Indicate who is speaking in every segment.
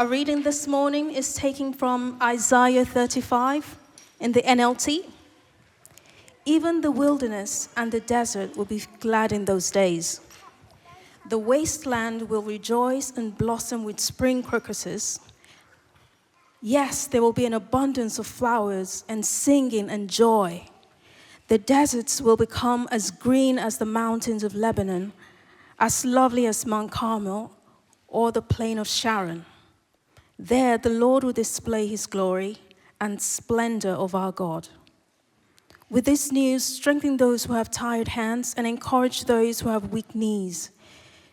Speaker 1: Our reading this morning is taken from Isaiah 35 in the NLT. Even the wilderness and the desert will be glad in those days. The wasteland will rejoice and blossom with spring crocuses. Yes, there will be an abundance of flowers and singing and joy. The deserts will become as green as the mountains of Lebanon, as lovely as Mount Carmel or the plain of Sharon. There the Lord will display his glory and splendor of our God. With this news, strengthen those who have tired hands and encourage those who have weak knees.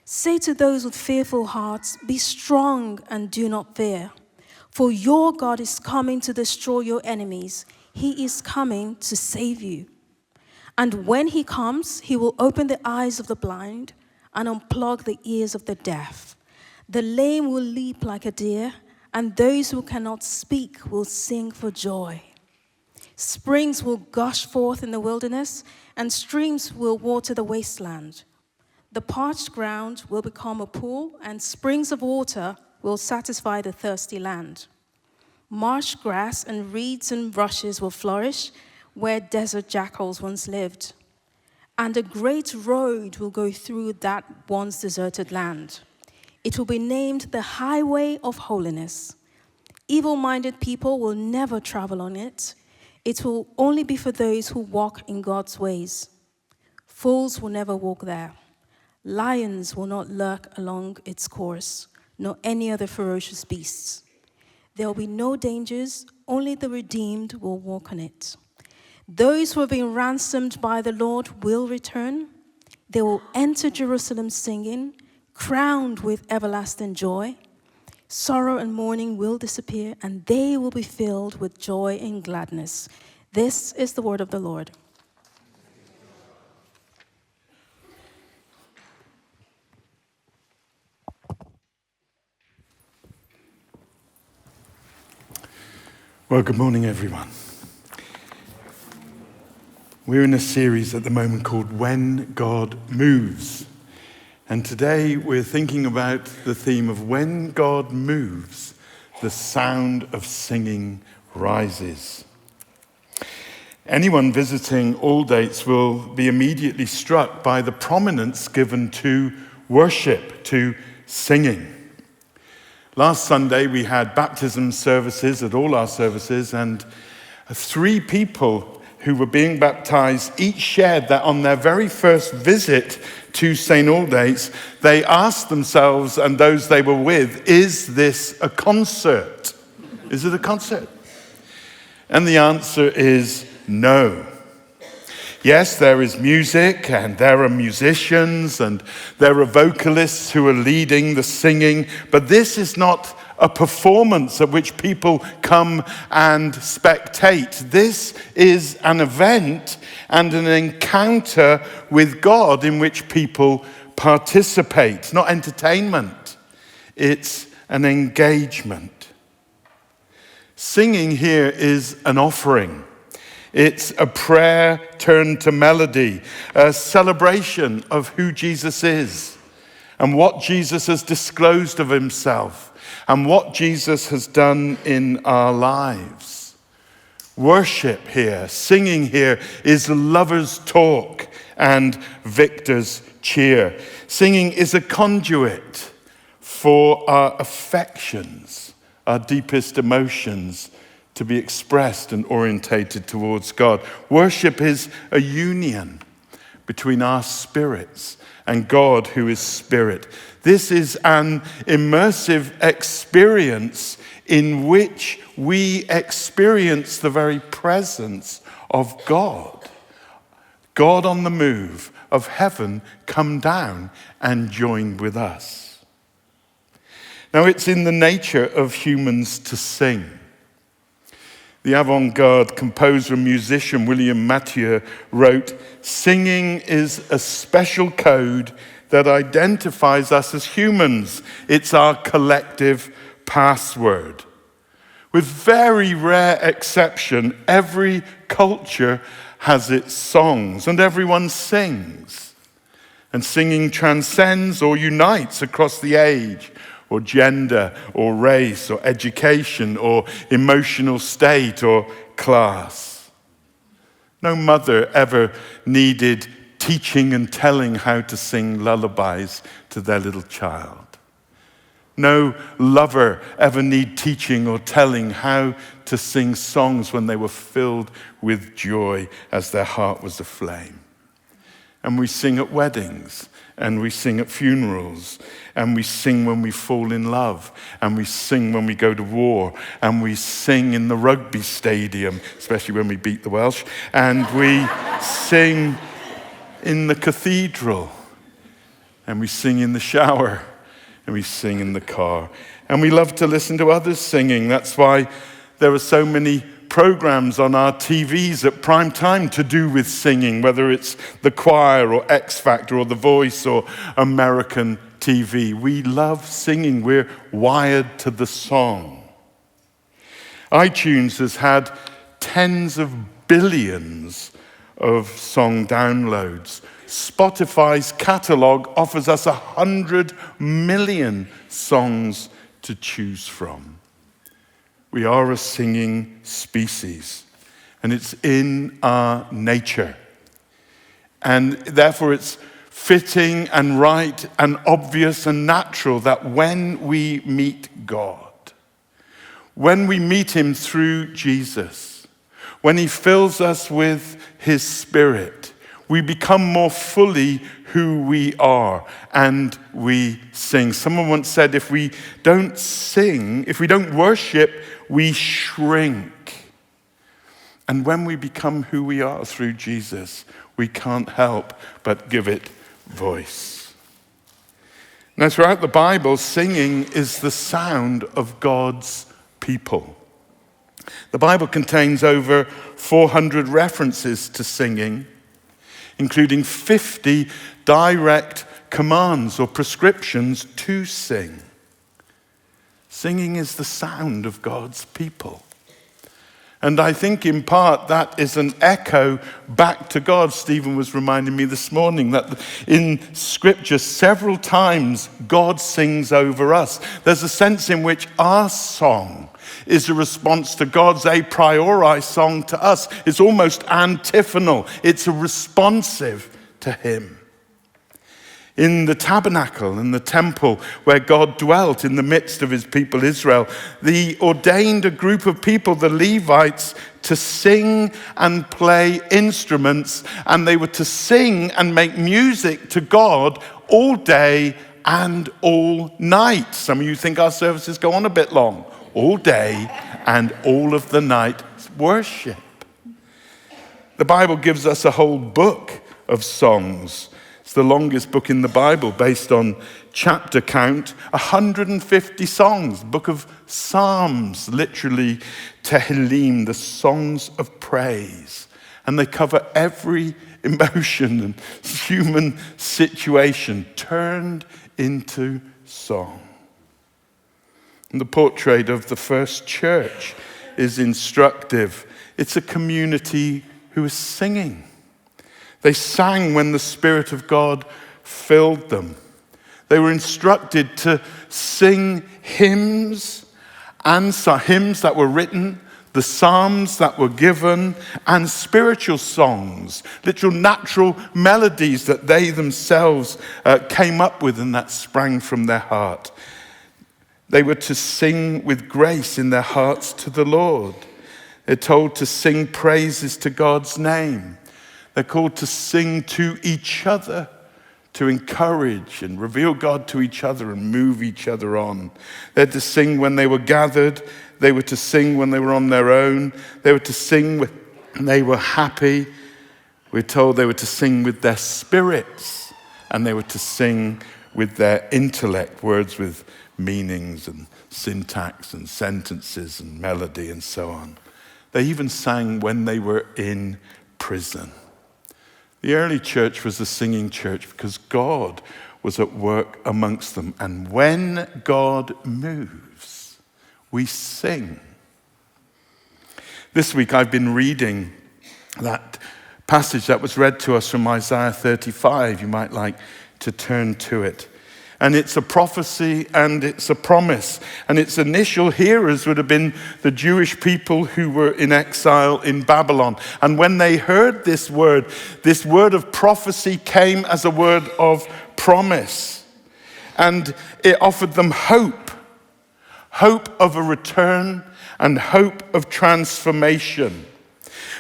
Speaker 1: Say to those with fearful hearts, be strong and do not fear. For your God is coming to destroy your enemies. He is coming to save you. And when he comes, he will open the eyes of the blind and unplug the ears of the deaf. The lame will leap like a deer, and those who cannot speak will sing for joy. Springs will gush forth in the wilderness, and streams will water the wasteland. The parched ground will become a pool, and springs of water will satisfy the thirsty land. Marsh grass and reeds and rushes will flourish where desert jackals once lived. And a great road will go through that once deserted land. It will be named the Highway of Holiness. Evil-minded people will never travel on it. It will only be for those who walk in God's ways. Fools will never walk there. Lions will not lurk along its course, nor any other ferocious beasts. There will be no dangers, only the redeemed will walk on it. Those who have been ransomed by the Lord will return. They will enter Jerusalem singing, crowned with everlasting joy. Sorrow and mourning will disappear, and they will be filled with joy and gladness. This is the word of the Lord.
Speaker 2: Well, good morning, everyone. We're in a series at the moment called When God Moves. And today we're thinking about the theme of when God moves, the sound of singing rises. Anyone visiting Aldates will be immediately struck by the prominence given to worship, to singing. Last Sunday we had baptism services at all our services, and 3 people who were being baptized each shared that on their very first visit to St. Aldates, they asked themselves and those they were with, is this a concert? Is it a concert? And the answer is no. Yes, there is music, and there are musicians, and there are vocalists who are leading the singing, but this is not a performance at which people come and spectate. This is an event and an encounter with God in which people participate. Not entertainment, it's an engagement. Singing here is an offering. It's a prayer turned to melody, a celebration of who Jesus is and what Jesus has disclosed of himself and what Jesus has done in our lives. Worship here, singing here is lover's talk and victor's cheer. Singing is a conduit for our affections, our deepest emotions, to be expressed and orientated towards God. Worship is a union between our spirits and God, who is spirit. This is an immersive experience in which we experience the very presence of God. God on the move, of heaven come down and join with us. Now, it's in the nature of humans to sing. The avant-garde composer and musician William Mathieu wrote, "Singing is a special code that identifies us as humans. It's our collective password. With very rare exception, every culture has its songs, and everyone sings. And singing transcends or unites across the age, or gender or race or education or emotional state or class. No mother ever needed teaching and telling how to sing lullabies to their little child. No lover ever need teaching or telling how to sing songs when they were filled with joy as their heart was aflame. And we sing at weddings, and we sing at funerals, and we sing when we fall in love, and we sing when we go to war, and we sing in the rugby stadium, especially when we beat the Welsh, and we sing in the cathedral, and we sing in the shower, and we sing in the car. And we love to listen to others singing. That's why there are so many programs on our TVs at prime time to do with singing, whether it's The Choir or X Factor or The Voice or American TV. We love singing. We're wired to the song. iTunes has had tens of billions of song downloads. Spotify's catalog offers us 100 million songs to choose from. We are a singing species, and it's in our nature. And therefore it's fitting and right and obvious and natural that when we meet God, when we meet him through Jesus, when he fills us with his Spirit, we become more fully who we are, and we sing. Someone once said, if we don't sing, if we don't worship, we shrink. And when we become who we are through Jesus, we can't help but give it voice. Now, throughout the Bible, singing is the sound of God's people. The Bible contains over 400 references to singing, including 50 direct commands or prescriptions to sing. Singing is the sound of God's people. And I think in part that is an echo back to God. Stephen was reminding me this morning that in Scripture several times God sings over us. There's a sense in which our song is a response to God's a priori song to us. It's almost antiphonal. It's a responsive to him. In the tabernacle, in the temple where God dwelt in the midst of his people Israel, he ordained a group of people, the Levites, to sing and play instruments, and they were to sing and make music to God all day and all night. Some of you think our services go on a bit long. All day and all of the night worship. The Bible gives us a whole book of songs. It's the longest book in the Bible based on chapter count, 150 songs. Book of Psalms, literally Tehillim, the songs of praise. And they cover every emotion and human situation turned into song. And the portrait of the first church is instructive. It's a community who is singing. They sang when the Spirit of God filled them. They were instructed to sing hymns and hymns that were written, the psalms that were given, and spiritual songs, literal natural melodies that they themselves came up with and that sprang from their heart. They were to sing with grace in their hearts to the Lord. They're told to sing praises to God's name. They're called to sing to each other, to encourage and reveal God to each other and move each other on. They're to sing when they were gathered. They were to sing when they were on their own. They were to sing when they were happy. We're told they were to sing with their spirits, and they were to sing with their intellect, words with meanings and syntax and sentences and melody and so on. They even sang when they were in prison. The early church was a singing church because God was at work amongst them. And when God moves, we sing. This week I've been reading that passage that was read to us from Isaiah 35. You might like to turn to it. And it's a prophecy and it's a promise. And its initial hearers would have been the Jewish people who were in exile in Babylon. And when they heard this word of prophecy came as a word of promise. And it offered them hope of a return and hope of transformation.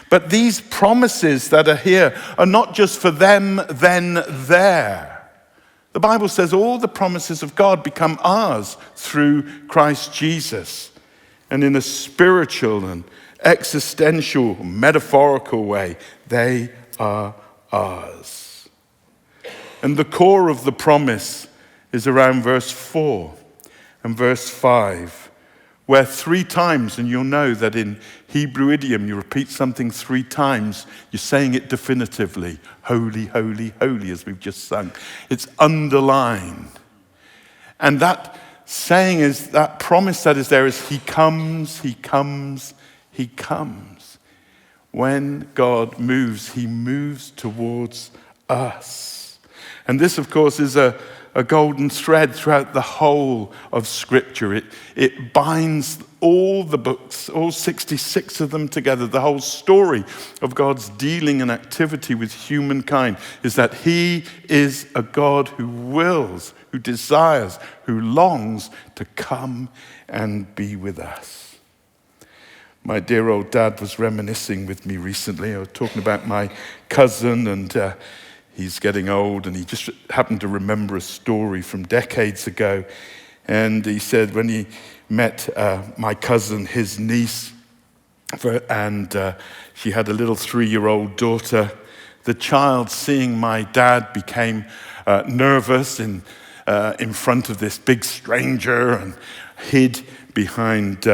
Speaker 2: But these promises that are here are not just for them then there. The Bible says all the promises of God become ours through Christ Jesus. And in a spiritual and existential, metaphorical way, they are ours. And the core of the promise is around verse 4 and verse 5, where 3 times, and you'll know that in Hebrew idiom, you repeat something 3 times, you're saying it definitively. Holy, holy, holy, as we've just sung. It's underlined. And that saying is, that promise that is there is he comes, he comes, he comes. When God moves, he moves towards us. And this, of course, is a golden thread throughout the whole of Scripture. It binds all the books, all 66 of them together. The whole story of God's dealing and activity with humankind is that he is a God who wills, who desires, who longs to come and be with us. My dear old dad was reminiscing with me recently. I was talking about my cousin, and he's getting old, and he just happened to remember a story from decades ago. And he said when he met my cousin, his niece, and she had a little 3-year-old daughter, the child, seeing my dad, became nervous in front of this big stranger and hid behind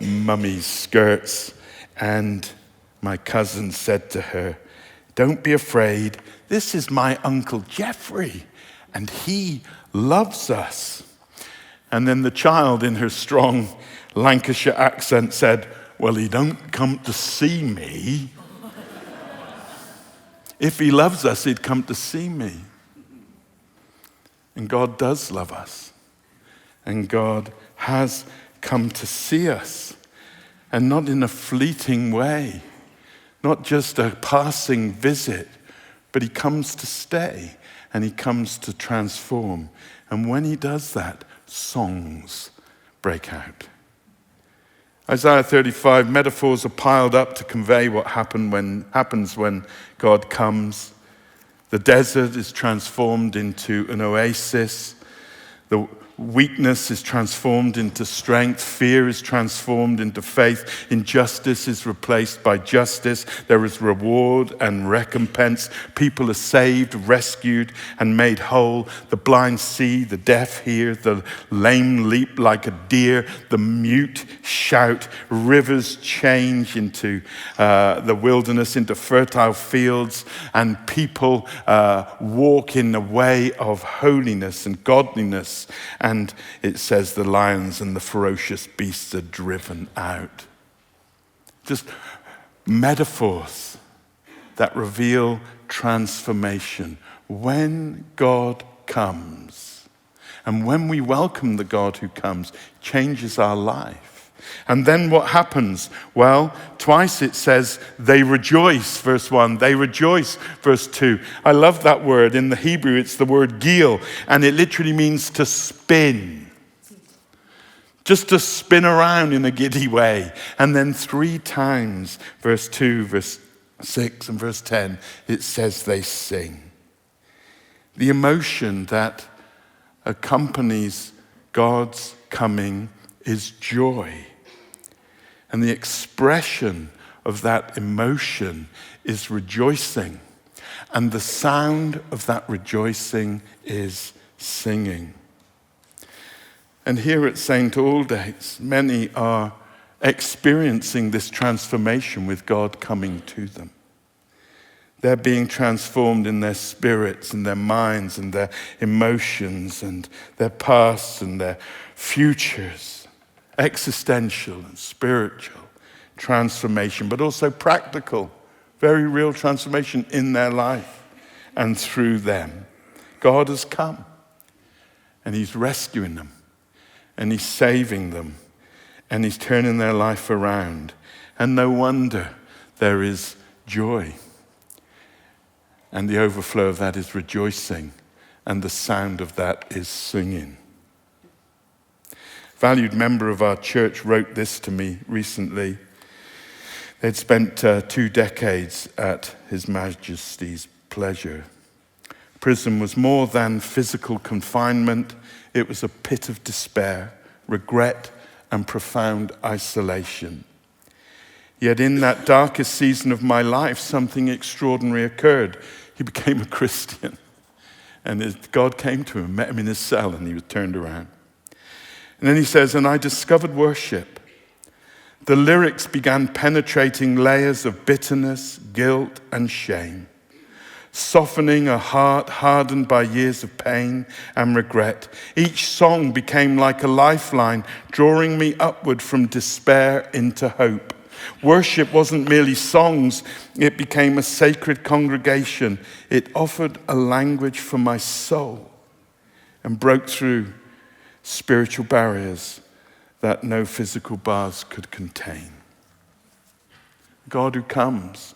Speaker 2: mummy's skirts. And my cousin said to her, "Don't be afraid. This is my Uncle Jeffrey, and he loves us." And then the child, in her strong Lancashire accent, said, "Well, he don't come to see me. If he loves us, he'd come to see me." And God does love us. And God has come to see us. And not in a fleeting way, not just a passing visit, but he comes to stay, and he comes to transform. And when he does that, songs break out. Isaiah 35, metaphors are piled up to convey what happens when God comes. The desert is transformed into an oasis. The weakness is transformed into strength. Fear is transformed into faith. Injustice is replaced by justice. There is reward and recompense. People are saved, rescued, and made whole. The blind see, the deaf hear, the lame leap like a deer, the mute shout. Rivers change into the wilderness, into fertile fields, and people walk in the way of holiness and godliness. And it says the lions and the ferocious beasts are driven out. Just metaphors that reveal transformation. When God comes, and when we welcome the God who comes, changes our life. And then what happens? Well, twice it says they rejoice, verse 1. They rejoice, verse 2. I love that word. In the Hebrew, it's the word gil, and it literally means to spin. Just to spin around in a giddy way. And then 3 times, verse 2, verse 6, and verse 10, it says they sing. The emotion that accompanies God's coming is joy. And the expression of that emotion is rejoicing. And the sound of that rejoicing is singing. And here at St. Aldates, many are experiencing this transformation with God coming to them. They're being transformed in their spirits and their minds and their emotions and their pasts and their futures. Existential and spiritual transformation, but also practical, very real transformation in their life and through them. God has come, and he's rescuing them, and he's saving them, and he's turning their life around. And no wonder there is joy. And the overflow of that is rejoicing, and the sound of that is singing. A valued member of our church wrote this to me recently. They'd spent 2 decades at His Majesty's pleasure. Prison was more than physical confinement. It was a pit of despair, regret, and profound isolation. Yet in that darkest season of my life, something extraordinary occurred. He became a Christian. And God came to him, met him in his cell, and he was turned around. And then he says, and I discovered worship. The lyrics began penetrating layers of bitterness, guilt, and shame, softening a heart hardened by years of pain and regret. Each song became like a lifeline, drawing me upward from despair into hope. Worship wasn't merely songs, it became a sacred congregation. It offered a language for my soul and broke through spiritual barriers that no physical bars could contain. God who comes,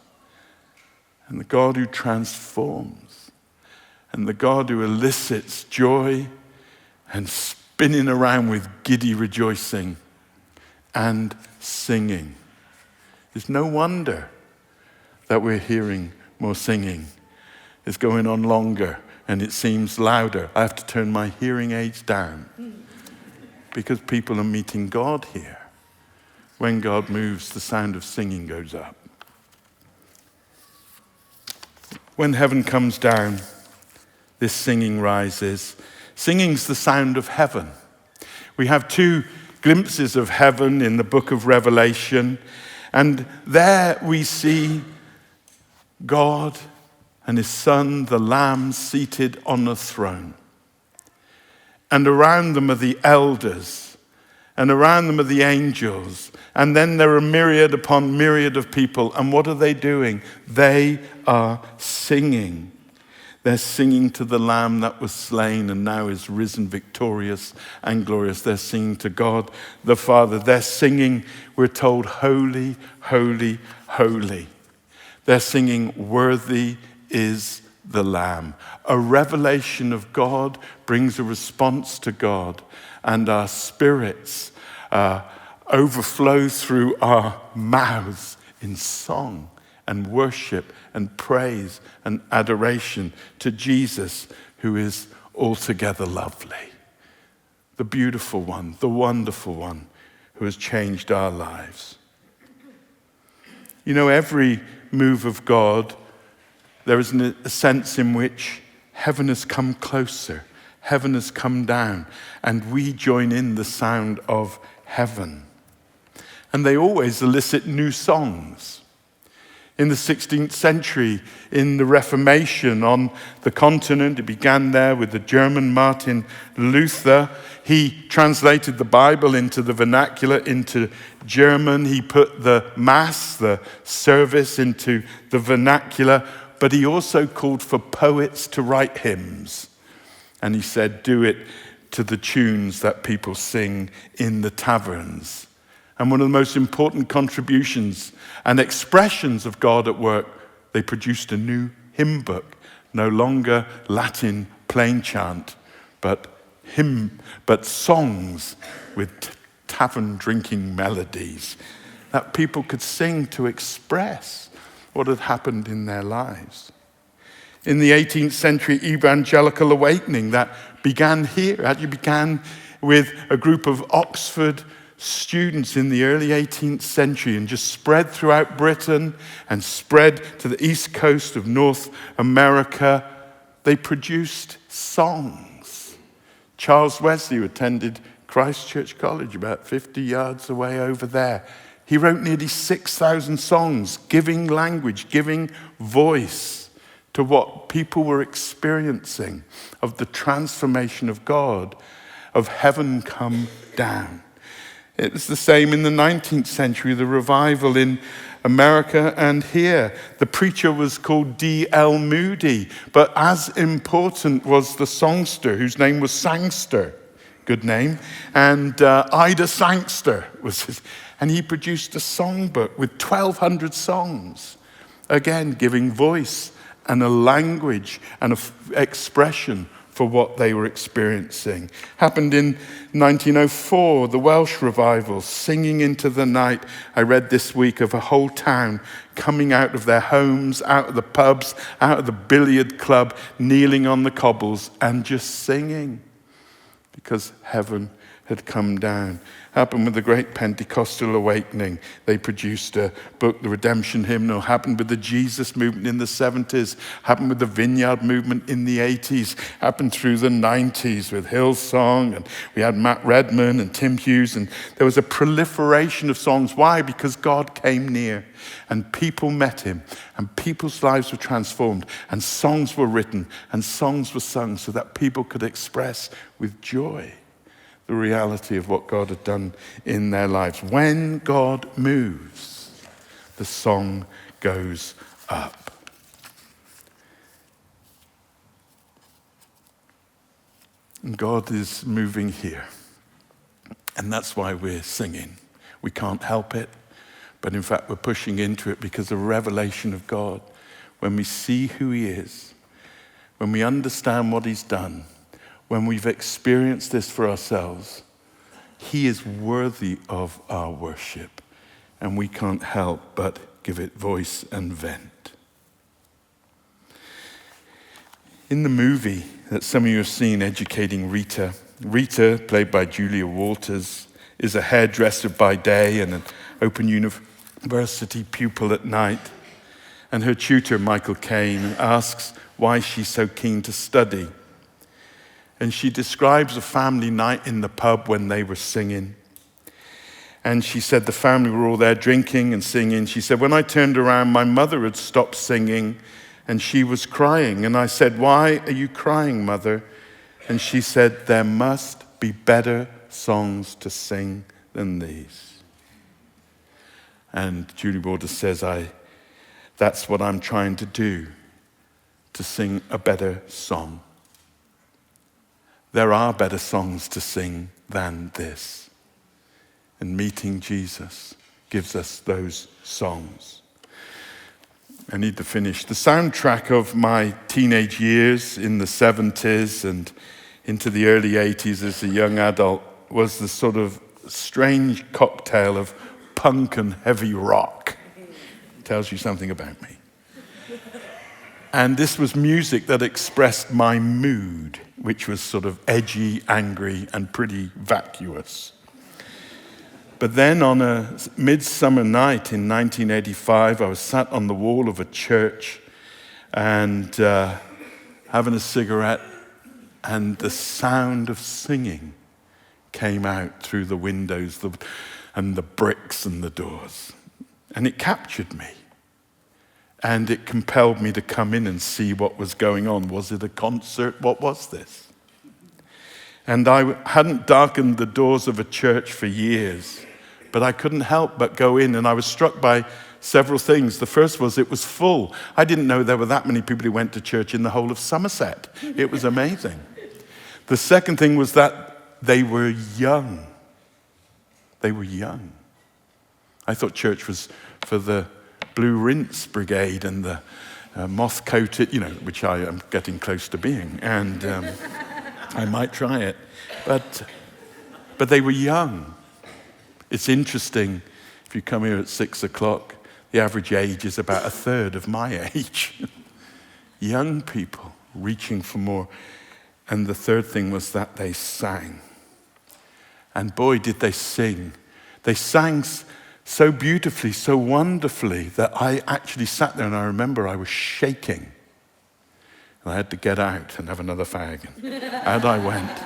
Speaker 2: and the God who transforms, and the God who elicits joy and spinning around with giddy rejoicing and singing. It's no wonder that we're hearing more singing. It's going on longer and it seems louder. I have to turn my hearing aids down because people are meeting God here. When God moves, the sound of singing goes up. When heaven comes down, this singing rises. Singing's the sound of heaven. We have 2 glimpses of heaven in the book of Revelation, and there we see God and his Son, the Lamb, seated on a throne. And around them are the elders, and around them are the angels. And then there are myriad upon myriad of people. And what are they doing? They are singing. They're singing to the Lamb that was slain and now is risen victorious and glorious. They're singing to God the Father. They're singing, we're told, holy, holy, holy. They're singing, worthy is the Lamb. A revelation of God brings a response to God, and our spirits overflow through our mouths in song and worship and praise and adoration to Jesus, who is altogether lovely. The beautiful one, the wonderful one, who has changed our lives. You know, every move of God, there is a sense in which heaven has come closer, heaven has come down, and we join in the sound of heaven. And they always elicit new songs. In the 16th century, in the Reformation on the continent, it began there with the German Martin Luther. He translated the Bible into the vernacular, into German. He put the Mass, the service, into the vernacular. But he also called for poets to write hymns. And he said, do it to the tunes that people sing in the taverns. And one of the most important contributions and expressions of God at work, they produced a new hymn book, no longer Latin plain chant, but songs with tavern drinking melodies that people could sing to express what had happened in their lives. In the 18th century evangelical awakening that began here, actually began with a group of Oxford students in the early 18th century and just spread throughout Britain and spread to the east coast of North America. They produced songs. Charles Wesley, who attended Christ Church College about 50 yards away over there, he wrote nearly 6,000 songs, giving language, giving voice to what people were experiencing of the transformation of God, of heaven come down. It was the same in the 19th century, the revival in America and here. The preacher was called D.L. Moody, but as important was the songster, whose name was Sangster. Good name. And Ida Sangster was his. And he produced a songbook with 1,200 songs, again, giving voice and a language and an expression for what they were experiencing. Happened in 1904, the Welsh revival, singing into the night. I read this week of a whole town coming out of their homes, out of the pubs, out of the billiard club, kneeling on the cobbles and just singing because heaven had come down. Happened with the great Pentecostal awakening. They produced a book, the Redemption Hymnal. Happened with the Jesus movement in the 70s. Happened with the Vineyard movement in the 80s. Happened through the 90s with Hillsong. And we had Matt Redman and Tim Hughes. And there was a proliferation of songs. Why? Because God came near and people met him and people's lives were transformed and songs were written and songs were sung so that people could express with joy the reality of what God had done in their lives. When God moves, the song goes up. And God is moving here. And that's why we're singing. We can't help it, but in fact we're pushing into it because of the revelation of God. When we see who he is, when we understand what he's done, when we've experienced this for ourselves, he is worthy of our worship, and we can't help but give it voice and vent. In the movie that some of you have seen, Educating Rita, Rita, played by Julia Walters, is a hairdresser by day and an Open University pupil at night. And her tutor, Michael Caine, asks why she's so keen to study. And she describes a family night in the pub when they were singing. And she said the family were all there drinking and singing. She said, when I turned around, my mother had stopped singing and she was crying. And I said, why are you crying, Mother? And she said, there must be better songs to sing than these. And Julie Waters says, that's what I'm trying to do, to sing a better song. There are better songs to sing than this. And meeting Jesus gives us those songs. I need to finish. The soundtrack of my teenage years in the 70s and into the early 80s as a young adult was the sort of strange cocktail of punk and heavy rock. Tells you something about me. And this was music that expressed my mood, which was sort of edgy, angry, and pretty vacuous. But then on a midsummer night in 1985, I was sat on the wall of a church and having a cigarette, and the sound of singing came out through the windows and the bricks and the doors. And it captured me. And it compelled me to come in and see what was going on. Was it a concert? What was this? And I hadn't darkened the doors of a church for years, but I couldn't help but go in, and I was struck by several things. The first was it was full. I didn't know there were that many people who went to church in the whole of Somerset. It was amazing. The second thing was that they were young. They were young. I thought church was for the Blue Rinse Brigade and the moth-coated, which I am getting close to being, and I might try it. But they were young. It's interesting, if you come here at 6 o'clock, the average age is about a third of my age. Young people reaching for more. And the third thing was that they sang. And boy, did they sing. They sang so beautifully, so wonderfully, that I actually sat there and I remember I was shaking. And I had to get out and have another fag. And out I went.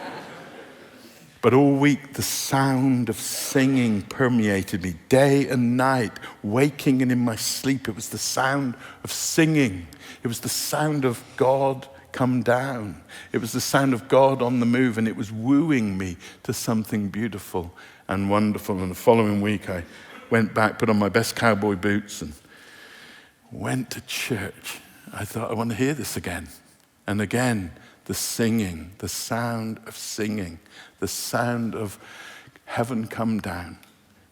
Speaker 2: But all week, the sound of singing permeated me day and night, waking and in my sleep. It was the sound of singing. It was the sound of God come down. It was the sound of God on the move, and it was wooing me to something beautiful and wonderful. And the following week, I went back, put on my best cowboy boots and went to church. I thought, I want to hear this again. And again, the singing, the sound of singing, the sound of heaven come down.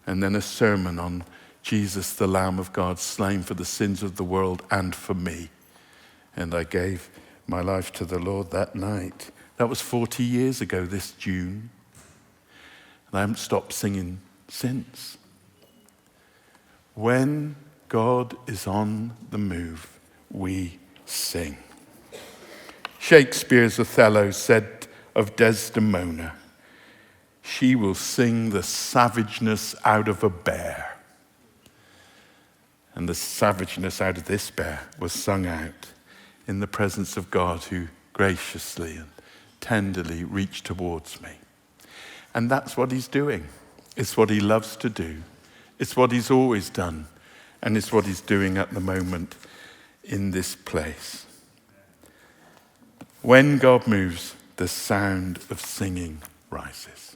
Speaker 2: And then a sermon on Jesus, the Lamb of God, slain for the sins of the world and for me. And I gave my life to the Lord that night. That was 40 years ago this June. And I haven't stopped singing since. When God is on the move, we sing. Shakespeare's Othello said of Desdemona, she will sing the savageness out of a bear. And the savageness out of this bear was sung out in the presence of God, who graciously and tenderly reached towards me. And that's what he's doing. It's what he loves to do. It's what he's always done. And it's what he's doing at the moment in this place. When God moves, the sound of singing rises.